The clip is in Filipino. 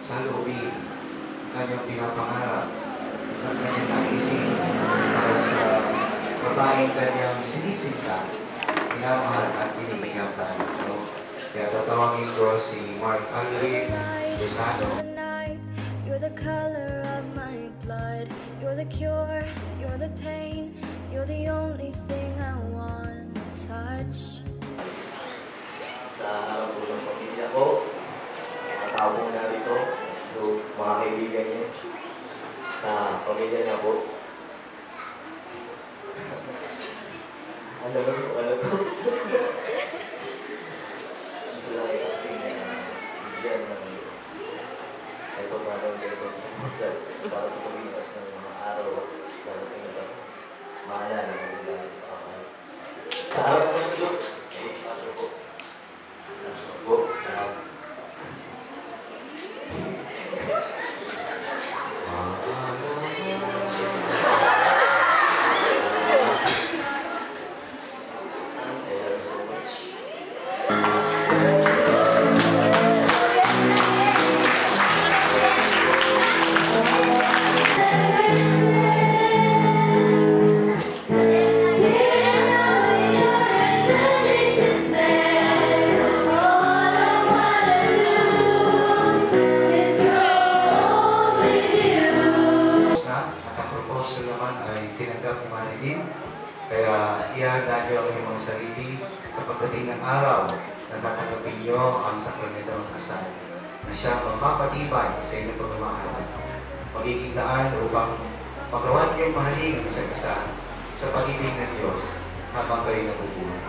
sa loobin, kanyang pinapangarap at kanyang naisip para sa babaeng kanyang sinisinta, minamahal at iniingatan. So, kaya tatawagin ko si Mark Alric Lozano. You're the color of my blood. You're the cure, you're the pain. You're the only thing I want to touch. Sa harap po ng pamilya ko, mga tao po narito, mga kaibigan niyo, sa pamilya niya po. Ano ko? Gusto lang kasi bigyan ng ito parang ganito para sa pagbigas ng mga araw at darating ito. Maalala mo kung dahil ako. Sa harap ng Diyos, ano po? Ano po? Sa kaya ihanda niyo ang inyong sarili sa pagdating ng araw na tatanggapin niyo ang sakramento ng kasal na siya magpapatibay sa inyong pagmamahalan. Magiging daan upang magawa niyong mahalin ang isa't isa sa pag-ibig ng Diyos habang kayo nabubuhay.